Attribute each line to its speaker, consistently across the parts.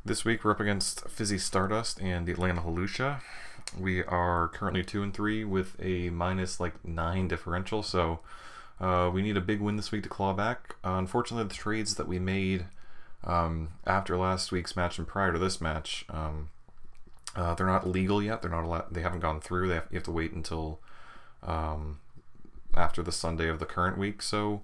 Speaker 1: This week we're up against Fizzy Stardust and the Atlanta Hawlucha. We are currently 2-3 with a minus like 9 differential, so we need a big win this week to claw back. Unfortunately, the trades that we made after last week's match and prior to this match, they're not legal yet. They're not allowed. They haven't gone through. You have to wait until after the Sunday of the current week, so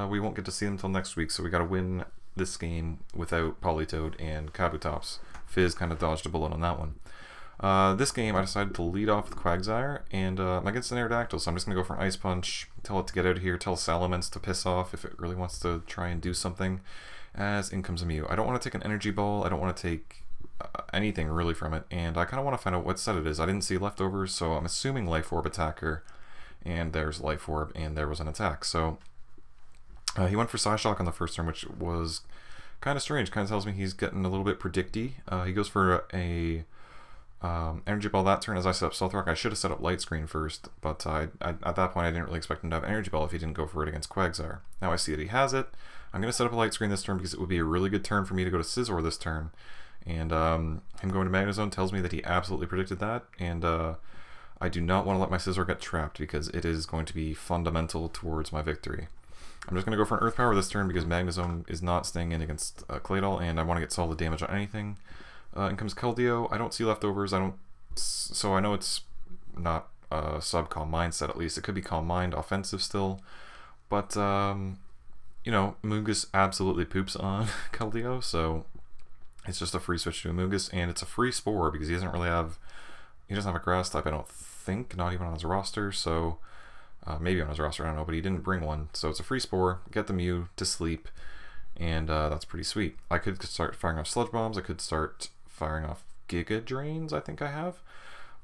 Speaker 1: we won't get to see them until next week. So we got to win this game without Polytoad and Kabutops. Fizz kind of dodged a bullet on that one. This game I decided to lead off with Quagsire, and I'm against an Aerodactyl, so I'm just going to go for an Ice Punch, tell it to get out of here, tell Salamence to piss off if it really wants to try and do something, as in comes a Mew. I don't want to take an Energy Ball, I don't want to take anything really from it, and I kind of want to find out what set it is. I didn't see leftovers, so I'm assuming Life Orb attacker, and there's Life Orb, and there was an attack. So he went for Psyshock on the first turn, which was kind of strange. Kind of tells me he's getting a little bit predicty. He goes for a Energy Ball that turn as I set up Stealth Rock. I should have set up Light Screen first, but at that point I didn't really expect him to have Energy Ball if he didn't go for it against Quagsire. Now I see that he has it. I'm going to set up a Light Screen this turn because it would be a really good turn for me to go to Scizor this turn. And him going to Magnezone tells me that he absolutely predicted that, and I do not want to let my Scizor get trapped because it is going to be fundamental towards my victory. I'm just going to go for an Earth Power this turn because Magnezone is not staying in against Claydol, and I want to get solid damage on anything. In comes Keldeo. I don't see leftovers. So I know it's not sub Calm Mind set, at least. It could be Calm Mind offensive still, but you know, Amoonguss absolutely poops on Keldeo, so it's just a free switch to Amoonguss, and it's a free Spore because he doesn't have a Grass type, I don't think, not even on his roster. So maybe on his roster, I don't know, but he didn't bring one. So it's a free Spore, get the Mew to sleep, and that's pretty sweet. I could start firing off Sludge Bombs, I could start firing off Giga Drains, I think I have.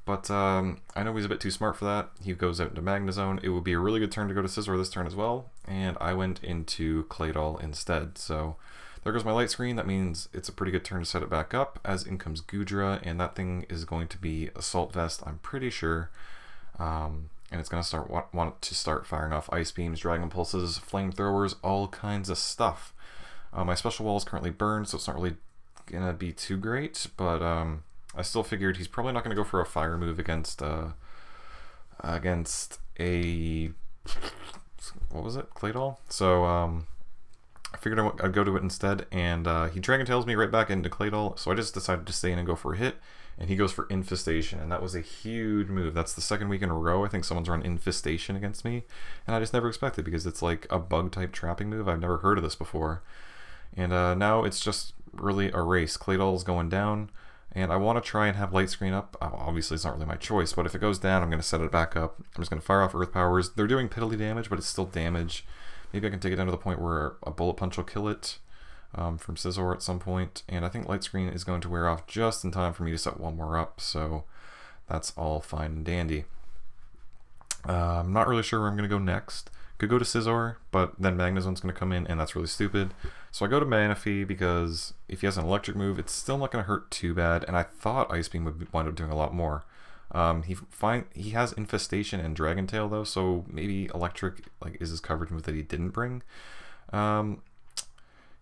Speaker 1: But I know he's a bit too smart for that. He goes out into Magnezone. It would be a really good turn to go to Scizor this turn as well, and I went into Claydol instead. So there goes my Light Screen. That means it's a pretty good turn to set it back up, as in comes Goodra, and that thing is going to be Assault Vest, I'm pretty sure. And it's going to want to start firing off Ice Beams, Dragon Pulses, Flamethrowers, all kinds of stuff. My Special Wall is currently burned, so it's not really going to be too great, but I still figured he's probably not going to go for a Fire move against a... what was it? Claydol? So I figured I'd go to it instead, and he Dragon Tails me right back into Claydol, so I just decided to stay in and go for a hit. And he goes for Infestation, and that was a huge move. That's the second week in a row I think someone's run Infestation against me, and I just never expected because it's like a bug-type trapping move. I've never heard of this before. And now it's just really a race. Claydol's going down, and I want to try and have Light Screen up. Obviously, it's not really my choice, but if it goes down, I'm going to set it back up. I'm just going to fire off Earth Powers. They're doing piddly damage, but it's still damage. Maybe I can take it down to the point where a Bullet Punch will kill it. From Scizor at some point, and I think Light Screen is going to wear off just in time for me to set one more up, so that's all fine and dandy. I'm not really sure where I'm going to go next. Could go to Scizor, but then Magnezone's going to come in, and that's really stupid. So I go to Manaphy because if he has an electric move, it's still not going to hurt too bad, and I thought Ice Beam would wind up doing a lot more. He has Infestation and Dragon Tail though, so maybe electric is his coverage move that he didn't bring.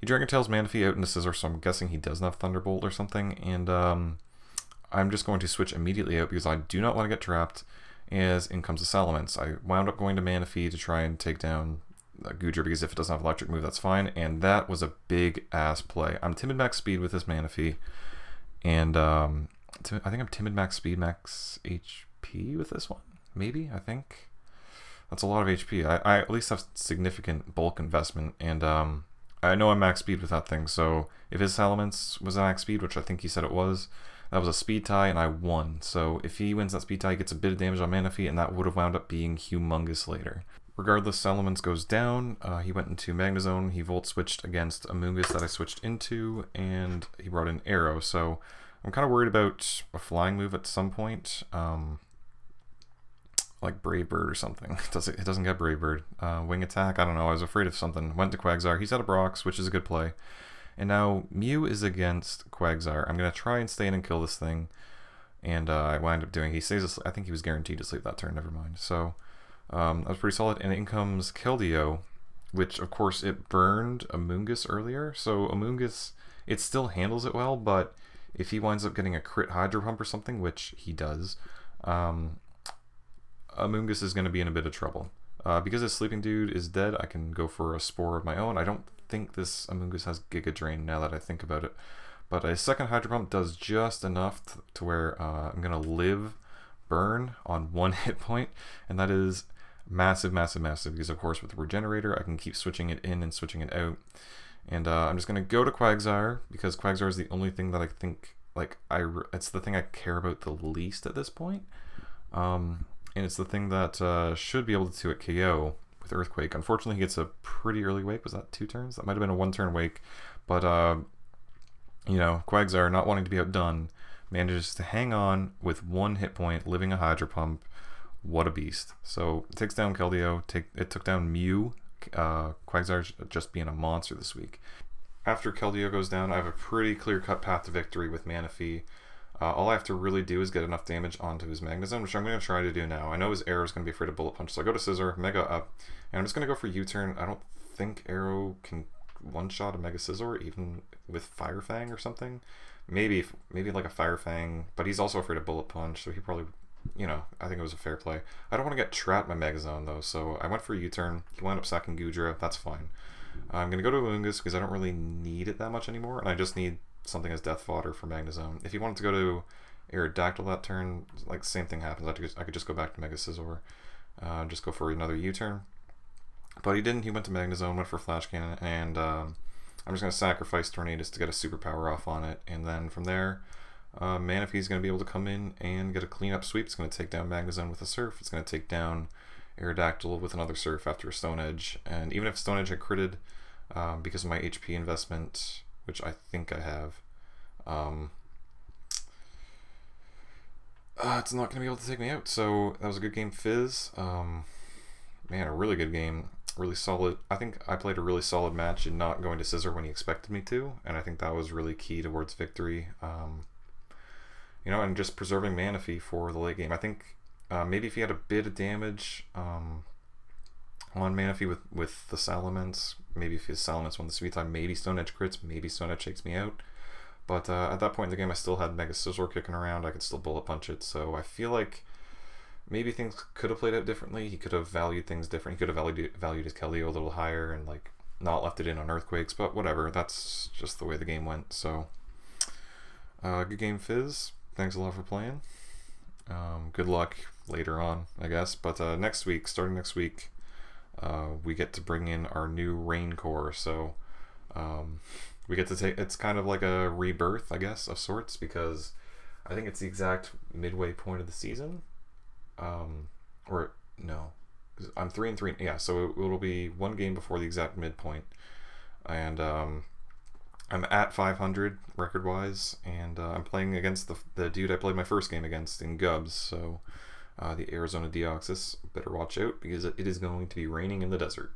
Speaker 1: He Dragon Tails Manaphy out into Scizor, so I'm guessing he doesn't have Thunderbolt or something, and I'm just going to switch immediately out because I do not want to get trapped, as in comes the Salamence. I wound up going to Manaphy to try and take down Goodra because if it doesn't have electric move, that's fine, and that was a big-ass play. I'm Timid Max Speed with this Manaphy, and I think I'm Timid Max Speed, Max HP with this one, maybe, I think. That's a lot of HP. I at least have significant bulk investment, and I know I'm max speed with that thing, so if his Salamence was max speed, which I think he said it was, that was a speed tie, and I won. So if he wins that speed tie, he gets a bit of damage on Manaphy, and that would have wound up being humongous later. Regardless, Salamence goes down. He went into Magnezone. He Volt switched against Amoonguss that I switched into, and he brought in Arrow. So I'm kind of worried about a flying move at some point. Like Brave Bird or something. It doesn't get Brave Bird. Wing Attack, I don't know, I was afraid of something. Went to Quagsire, he's out of Brox, which is a good play. And now Mew is against Quagsire. I'm going to try and stay in and kill this thing. And I wind up doing, he stays asleep. I think he was guaranteed to sleep that turn, never mind. So that was pretty solid. And in comes Keldeo, which of course it burned Amoonguss earlier. So Amoonguss it still handles it well, but if he winds up getting a crit Hydro Pump or something, which he does, Amoonguss is going to be in a bit of trouble. Because his Sleeping Dude is dead, I can go for a Spore of my own. I don't think this Amoonguss has Giga Drain now that I think about it. But a second Hydro Pump does just enough to where I'm going to live burn on 1 hit point, and that is massive, massive, massive, because of course with the Regenerator I can keep switching it in and switching it out. And I'm just going to go to Quagsire, because Quagsire is the only thing that I think, like, it's the thing I care about the least at this point. And it's the thing that should be able to it KO with Earthquake. Unfortunately, he gets a pretty early wake. Was that 2 turns? That might have been a 1-turn wake. But, you know, Quagsire, not wanting to be outdone, manages to hang on with 1 hit point, living a Hydro Pump. What a beast. So, it takes down Keldeo. It took down Mew. Quagsire's just being a monster this week. After Keldeo goes down, I have a pretty clear-cut path to victory with Manaphy. All I have to really do is get enough damage onto his Magnezone, which I'm going to try to do now. I know his Arrow is going to be afraid of Bullet Punch, so I go to Scissor, Mega up, and I'm just going to go for U-turn. I don't think Arrow can one-shot a Mega Scizor, even with Fire Fang or something. Maybe like a Fire Fang, but he's also afraid of Bullet Punch, so he probably, you know, I think it was a fair play. I don't want to get trapped by Megazone though, so I went for a U-turn. He wound up sacking Goodra, that's fine. I'm going to go to Amoonguss because I don't really need it that much anymore, and I just need something as death fodder for Magnezone. If he wanted to go to Aerodactyl that turn, like, same thing happens. I could just go back to Mega Scizor, just go for another U-turn. But he didn't. He went to Magnezone, went for Flash Cannon, and I'm just going to sacrifice Tornadus to get a superpower off on it, and then from there, Manaphy's going to be able to come in and get a cleanup sweep. It's going to take down Magnezone with a Surf. It's going to take down Aerodactyl with another Surf after a Stone Edge. And even if Stone Edge had critted, because of my HP investment, which I think I have, it's not going to be able to take me out. So that was a good game, Fizz. Man, a really good game. Really solid. I think I played a really solid match in not going to Scissor when he expected me to, and I think that was really key towards victory. You know, and just preserving Manaphy for the late game. I think maybe if he had a bit of damage on Manaphy with the Salamence, maybe if his Salamence won the Sweet Time, maybe Stone Edge crits, maybe Stone Edge takes me out. But at that point in the game, I still had Mega Scizor kicking around. I could still Bullet Punch it, so I feel like maybe things could have played out differently. He could have valued things different. He could have valued his Keldeo a little higher and, like, not left it in on Earthquakes, but whatever. That's just the way the game went. So, good game, Fizz. Thanks a lot for playing. Good luck later on, I guess. But next week, starting next week, we get to bring in our new Rain Core. So we get to take, it's kind of like a rebirth, I guess, of sorts, because I think it's the exact midway point of the season. Or no, I'm 3-3. Yeah, so it'll be 1 game before the exact midpoint. And I'm at 500 record-wise, and I'm playing against the dude I played my first game against in Gubs, so the Arizona Deoxys. Better watch out, because it is going to be raining in the desert.